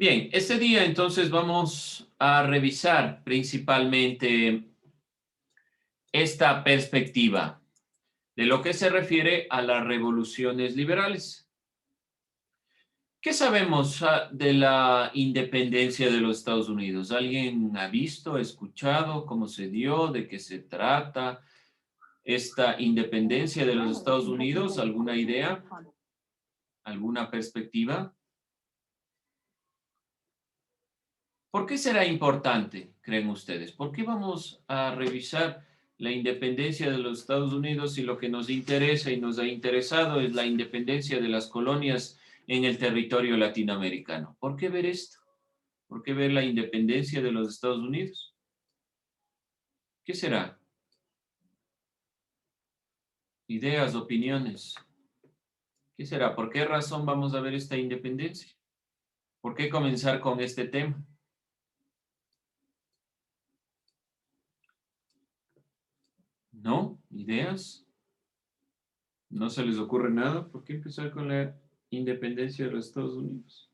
Bien, este día entonces vamos a revisar principalmente esta perspectiva de lo que se refiere a las revoluciones liberales. ¿Qué sabemos de la independencia de los Estados Unidos? ¿Alguien ha visto, escuchado cómo se dio, de qué se trata esta independencia de los Estados Unidos? ¿Alguna idea? ¿Alguna perspectiva? ¿Por qué será importante, creen ustedes? ¿Por qué vamos a revisar la independencia de los Estados Unidos si lo que nos interesa y nos ha interesado es la independencia de las colonias en el territorio latinoamericano? ¿Por qué ver esto? ¿Por qué ver la independencia de los Estados Unidos? ¿Qué será? Ideas, opiniones. ¿Qué será? ¿Por qué razón vamos a ver esta independencia? ¿Por qué comenzar con este tema? ¿No? ¿Ideas? ¿No se les ocurre nada? ¿Por qué empezar con la independencia de los Estados Unidos?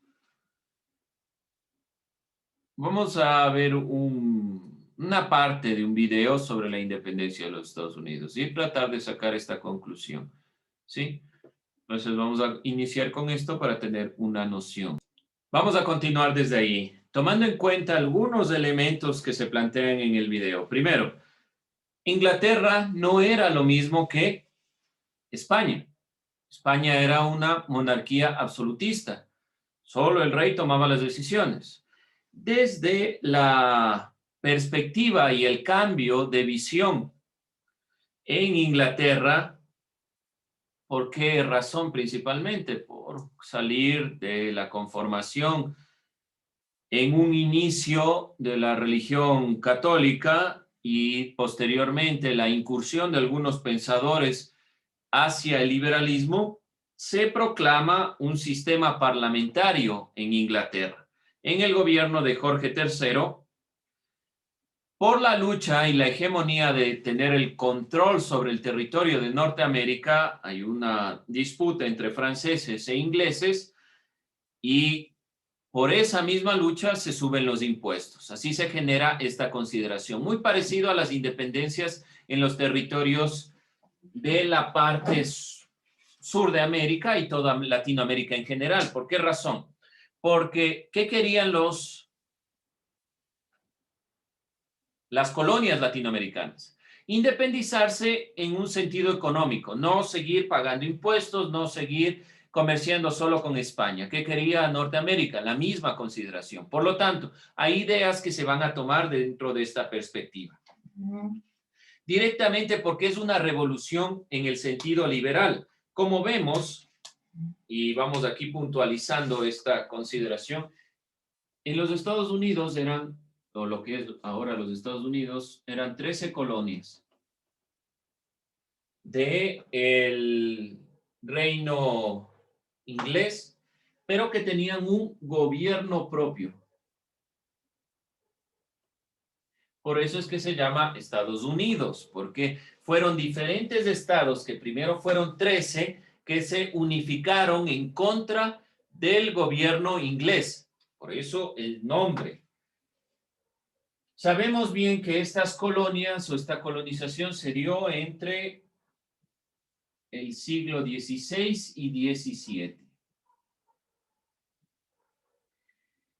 Vamos a ver una parte de un video sobre la independencia de los Estados Unidos y tratar de sacar esta conclusión. ¿Sí? Entonces vamos a iniciar con esto para tener una noción. Vamos a continuar desde ahí, tomando en cuenta algunos elementos que se plantean en el video. Primero, Inglaterra no era lo mismo que España. España era una monarquía absolutista. Solo el rey tomaba las decisiones. Desde la perspectiva y el cambio de visión en Inglaterra, ¿por qué razón principalmente? Por salir de la conformación en un inicio de la religión católica y posteriormente la incursión de algunos pensadores hacia el liberalismo, se proclama un sistema parlamentario en Inglaterra. En el gobierno de Jorge III, por la lucha y la hegemonía de tener el control sobre el territorio de Norteamérica, hay una disputa entre franceses e ingleses y por esa misma lucha se suben los impuestos. Así se genera esta consideración, muy parecido a las independencias en los territorios de la parte sur de América y toda Latinoamérica en general. ¿Por qué razón? Porque, ¿qué querían las colonias latinoamericanas? Independizarse en un sentido económico, no seguir pagando impuestos, no seguir comerciando solo con España. ¿Qué quería Norteamérica? La misma consideración. Por lo tanto, hay ideas que se van a tomar dentro de esta perspectiva. Directamente porque es una revolución en el sentido liberal. Como vemos, y vamos aquí puntualizando esta consideración, en los Estados Unidos eran, o lo que es ahora los Estados Unidos, eran 13 colonias del reino inglés, pero que tenían un gobierno propio. Por eso es que se llama Estados Unidos, porque fueron diferentes estados que primero fueron 13 que se unificaron en contra del gobierno inglés. Por eso el nombre. Sabemos bien que estas colonias o esta colonización se dio entre el siglo XVI y XVII,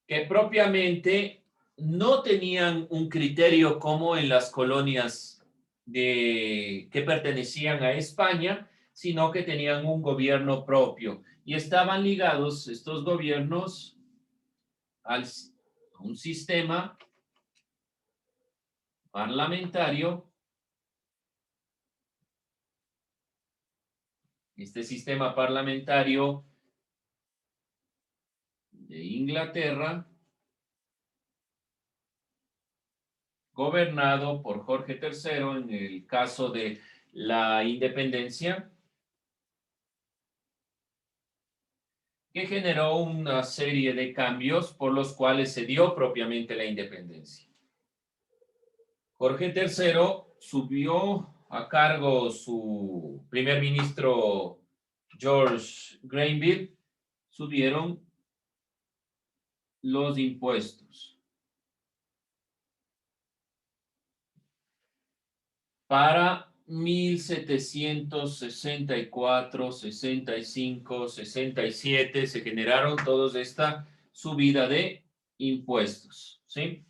que propiamente no tenían un criterio como en las colonias que pertenecían a España, sino que tenían un gobierno propio y estaban ligados estos gobiernos a un sistema parlamentario. Este sistema parlamentario de Inglaterra, gobernado por Jorge III en el caso de la independencia, que generó una serie de cambios por los cuales se dio propiamente la independencia. Jorge III subió a cargo su primer ministro George Granville, subieron los impuestos para 1764, 65, 67, se generaron todos esta subida de impuestos, ¿sí?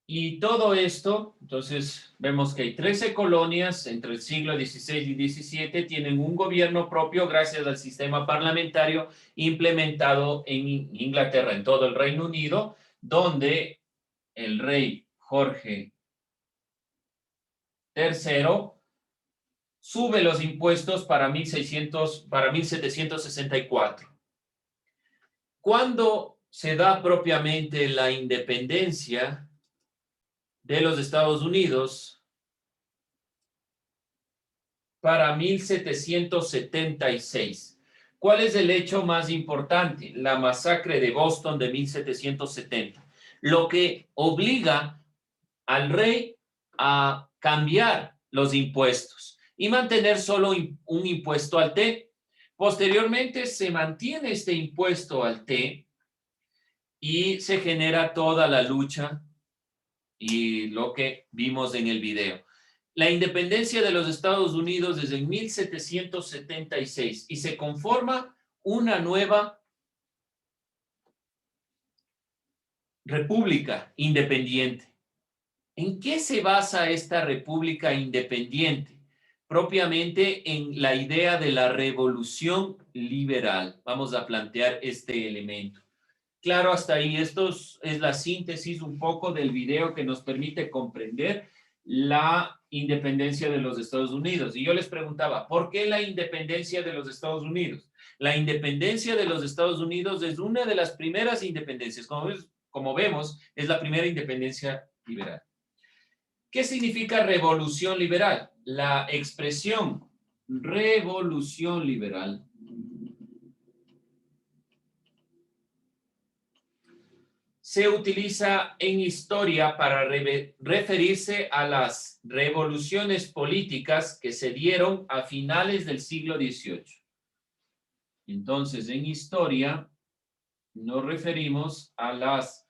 Y todo esto, entonces, vemos que hay 13 colonias entre el siglo XVI y XVII, tienen un gobierno propio gracias al sistema parlamentario implementado en Inglaterra, en todo el Reino Unido, donde el rey Jorge III sube los impuestos para 1764. Cuando se da propiamente la independencia de los Estados Unidos, para 1776. ¿Cuál es el hecho más importante? La masacre de Boston de 1770, lo que obliga al rey a cambiar los impuestos y mantener solo un impuesto al té. Posteriormente se mantiene este impuesto al té y se genera toda la lucha y lo que vimos en el video. La independencia de los Estados Unidos desde 1776 y se conforma una nueva república independiente. ¿En qué se basa esta república independiente? Propiamente en la idea de la revolución liberal. Vamos a plantear este elemento. Claro, hasta ahí esto es la síntesis un poco del video que nos permite comprender la independencia de los Estados Unidos. Y yo les preguntaba, ¿por qué la independencia de los Estados Unidos? La independencia de los Estados Unidos es una de las primeras independencias. Como vemos, es la primera independencia liberal. ¿Qué significa revolución liberal? La expresión revolución liberal se utiliza en historia para referirse a las revoluciones políticas que se dieron a finales del siglo XVIII. Entonces, en historia nos referimos a las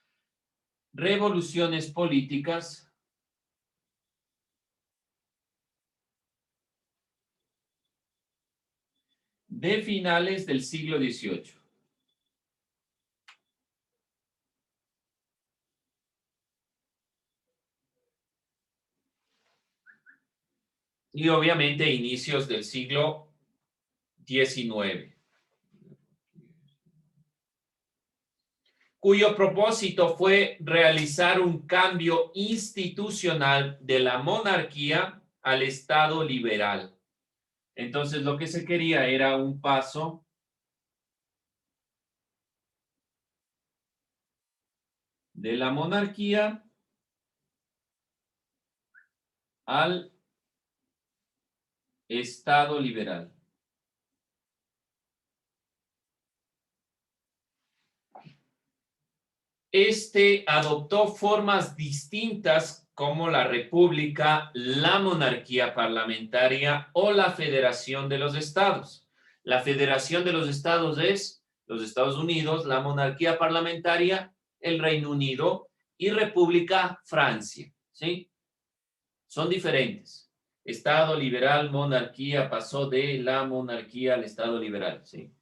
revoluciones políticas de finales del siglo XVIII. Y obviamente inicios del siglo XIX, cuyo propósito fue realizar un cambio institucional de la monarquía al Estado liberal. Entonces, lo que se quería era un paso de la monarquía al Estado liberal. Este adoptó formas distintas como la república, la monarquía parlamentaria o la federación de los estados. La federación de los estados es los Estados Unidos, la monarquía parlamentaria, el Reino Unido y república, Francia, ¿sí? Son diferentes. Estado liberal, monarquía, pasó de la monarquía al Estado liberal, ¿sí?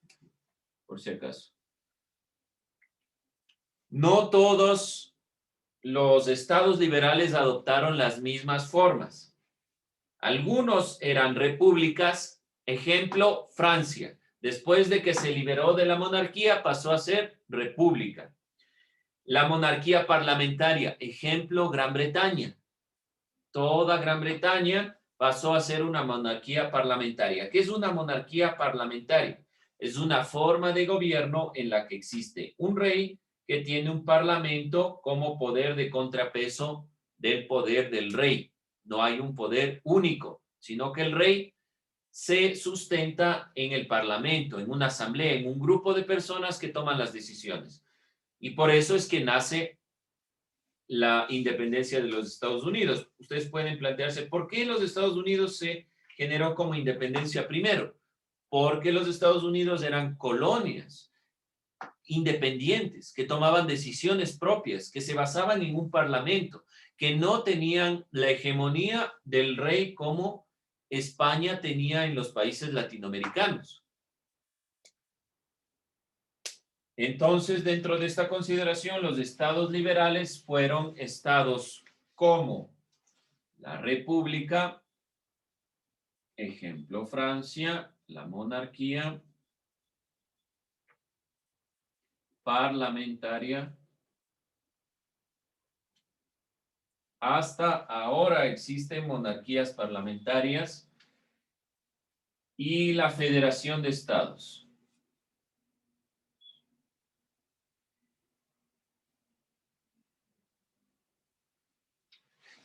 Por si acaso. No todos los estados liberales adoptaron las mismas formas. Algunos eran repúblicas, ejemplo, Francia. Después de que se liberó de la monarquía, pasó a ser república. La monarquía parlamentaria, ejemplo, Gran Bretaña. Toda Gran Bretaña pasó a ser una monarquía parlamentaria. ¿Qué es una monarquía parlamentaria? Es una forma de gobierno en la que existe un rey que tiene un parlamento como poder de contrapeso del poder del rey. No hay un poder único, sino que el rey se sustenta en el parlamento, en una asamblea, en un grupo de personas que toman las decisiones. Y por eso es que nace la independencia de los Estados Unidos. Ustedes pueden plantearse, ¿por qué los Estados Unidos se generó como independencia primero? Porque los Estados Unidos eran colonias independientes, que tomaban decisiones propias, que se basaban en un parlamento, que no tenían la hegemonía del rey como España tenía en los países latinoamericanos. Entonces, dentro de esta consideración, los estados liberales fueron estados como la República, ejemplo Francia, la monarquía parlamentaria. Hasta ahora existen monarquías parlamentarias y la Federación de Estados.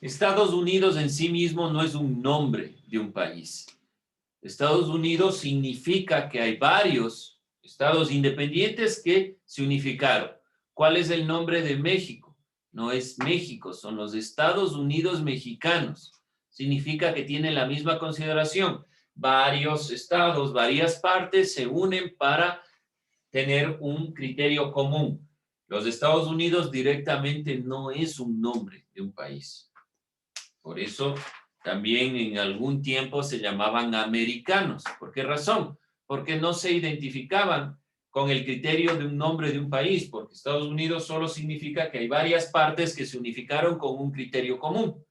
Estados Unidos en sí mismo no es un nombre de un país. Estados Unidos significa que hay varios estados independientes que se unificaron. ¿Cuál es el nombre de México? No es México, son los Estados Unidos mexicanos. Significa que tienen la misma consideración. Varios estados, varias partes se unen para tener un criterio común. Los Estados Unidos directamente no es un nombre de un país. Por eso también en algún tiempo se llamaban americanos. ¿Por qué razón? Porque no se identificaban con el criterio de un nombre de un país, porque Estados Unidos solo significa que hay varias partes que se unificaron con un criterio común.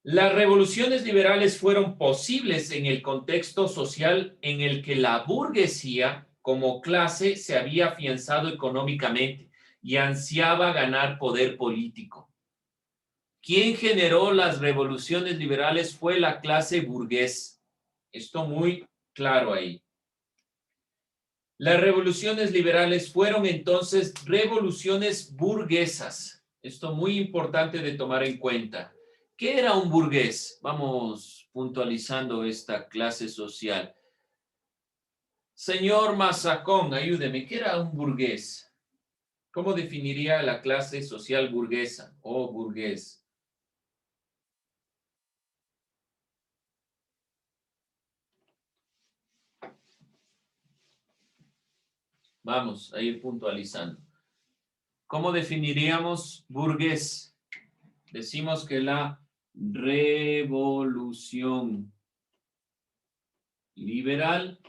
Las revoluciones liberales fueron posibles en el contexto social en el que la burguesía como clase se había afianzado económicamente y ansiaba ganar poder político. Quien generó las revoluciones liberales fue la clase burgués. Esto muy claro ahí. Las revoluciones liberales fueron entonces revoluciones burguesas. Esto muy importante de tomar en cuenta. ¿Qué era un burgués? Vamos puntualizando esta clase social. Señor Mazacón, ayúdeme. ¿Qué era un burgués? ¿Cómo definiría la clase social burguesa o burgués? Vamos a ir puntualizando. ¿Cómo definiríamos burgués? Decimos que la revolución liberal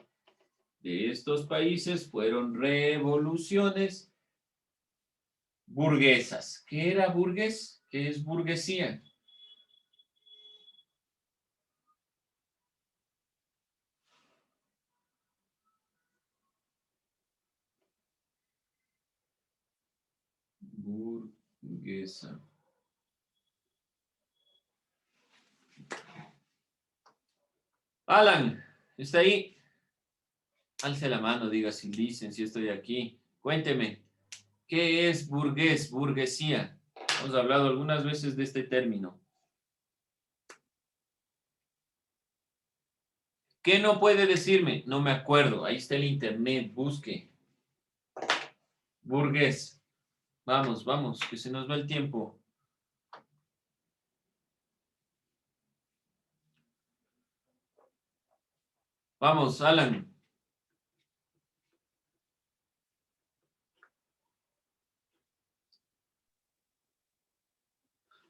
de estos países fueron revoluciones burguesas. ¿Qué era burgués? ¿Qué es burguesía? Burguesa. Alan, ¿está ahí? Alce la mano, diga si dicen, si estoy aquí. Cuénteme, ¿qué es burgués, burguesía? Hemos hablado algunas veces de este término. ¿Qué no puede decirme? No me acuerdo. Ahí está el internet, busque. Burgués. Vamos, vamos, que se nos va el tiempo. Vamos, Alan.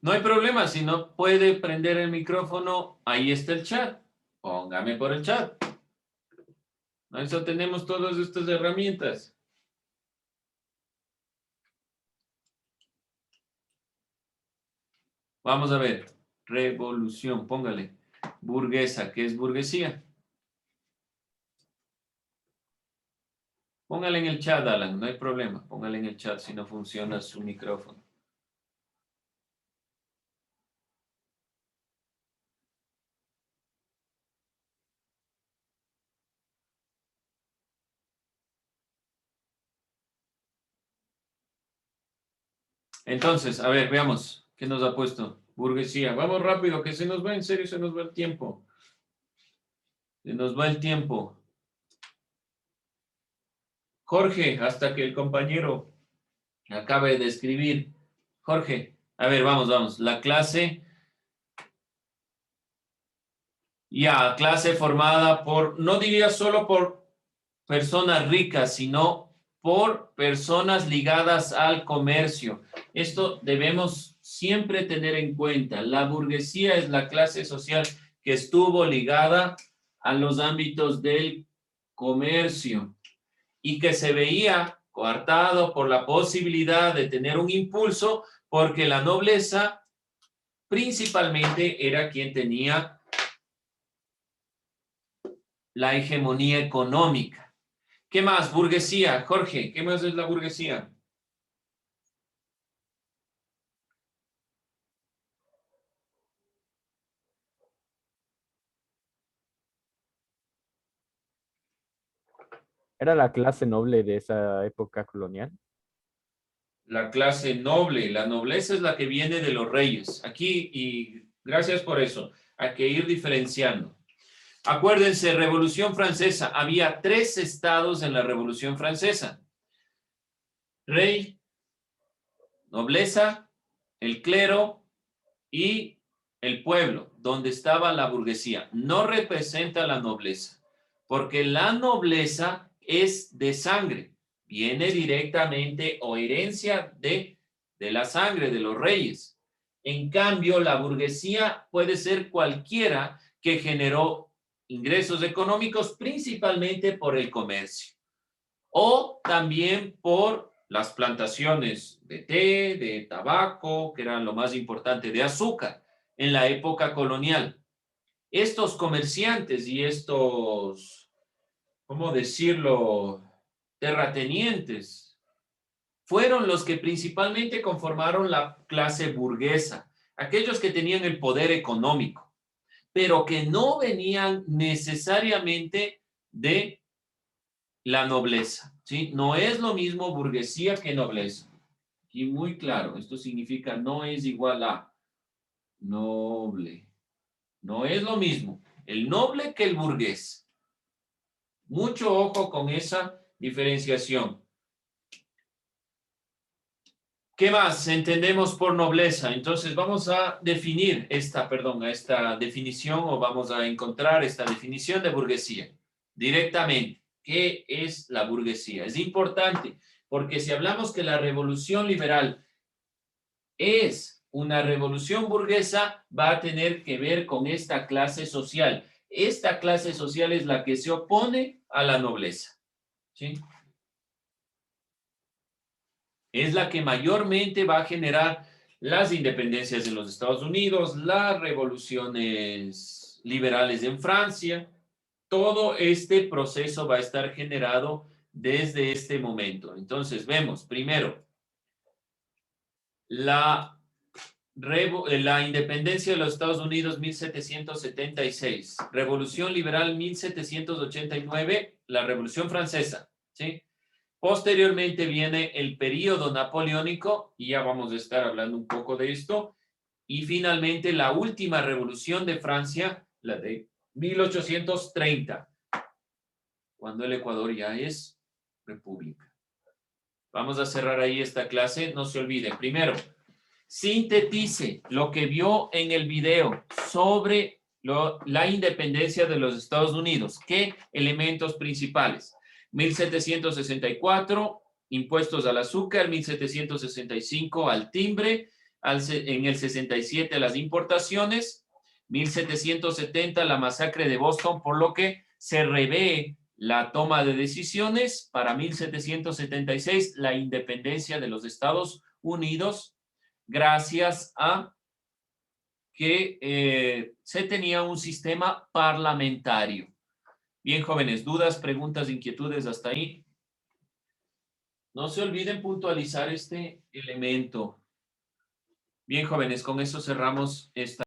No hay problema, si no puede prender el micrófono, ahí está el chat. Póngame por el chat. A eso tenemos todas estas herramientas. Vamos a ver. Revolución, póngale. Burguesa, ¿qué es burguesía? Póngale en el chat, Alan, no hay problema. Póngale en el chat si no funciona su micrófono. Entonces, a ver, veamos. ¿Qué nos ha puesto? Burguesía. Vamos rápido, que se nos va, en serio, se nos va el tiempo. Se nos va el tiempo. Jorge, hasta que el compañero acabe de escribir. Jorge, a ver, vamos, vamos. La clase. Ya, clase formada por, no diría solo por personas ricas, sino por personas ligadas al comercio. Esto debemos siempre tener en cuenta. La burguesía es la clase social que estuvo ligada a los ámbitos del comercio y que se veía coartado por la posibilidad de tener un impulso porque la nobleza principalmente era quien tenía la hegemonía económica. ¿Qué más? Burguesía. Jorge, ¿qué más es la burguesía? Era la clase noble de esa época colonial. La clase noble. La nobleza es la que viene de los reyes. Aquí, y gracias por eso, hay que ir diferenciando. Acuérdense, Revolución Francesa. Había 3 estados en la Revolución Francesa. Rey, nobleza, el clero y el pueblo, donde estaba la burguesía. No representa la nobleza, porque la nobleza es de sangre, viene directamente o herencia de la sangre de los reyes. En cambio, la burguesía puede ser cualquiera que generó ingresos económicos principalmente por el comercio o también por las plantaciones de té, de tabaco, que eran lo más importante, de azúcar en la época colonial. Estos comerciantes y estos, ¿cómo decirlo?, terratenientes, fueron los que principalmente conformaron la clase burguesa, aquellos que tenían el poder económico, pero que no venían necesariamente de la nobleza, ¿sí? No es lo mismo burguesía que nobleza. Y muy claro, esto significa no es igual a noble. No es lo mismo el noble que el burgués. Mucho ojo con esa diferenciación. ¿Qué más entendemos por nobleza? Entonces vamos a definir esta definición o vamos a encontrar esta definición de burguesía directamente. ¿Qué es la burguesía? Es importante porque si hablamos que la revolución liberal es una revolución burguesa, va a tener que ver con esta clase social. Esta clase social es la que se opone a la nobleza, ¿sí? Es la que mayormente va a generar las independencias en los Estados Unidos, las revoluciones liberales en Francia. Todo este proceso va a estar generado desde este momento. Entonces, vemos primero la independencia de los Estados Unidos 1776, Revolución Liberal 1789, la Revolución Francesa, ¿sí? Posteriormente viene el período napoleónico, y ya vamos a estar hablando un poco de esto, y finalmente la última revolución de Francia, la de 1830, cuando el Ecuador ya es república. Vamos a cerrar ahí esta clase, no se olviden. Primero, sintetice lo que vio en el video sobre la independencia de los Estados Unidos. ¿Qué elementos principales? 1764, impuestos al azúcar, 1765 al timbre, en el 67 las importaciones, 1770 la masacre de Boston, por lo que se revé la toma de decisiones. Para 1776 la independencia de los Estados Unidos, gracias a que se tenía un sistema parlamentario. Bien, jóvenes, dudas, preguntas, inquietudes hasta ahí. No se olviden puntualizar este elemento. Bien, jóvenes, con eso cerramos esta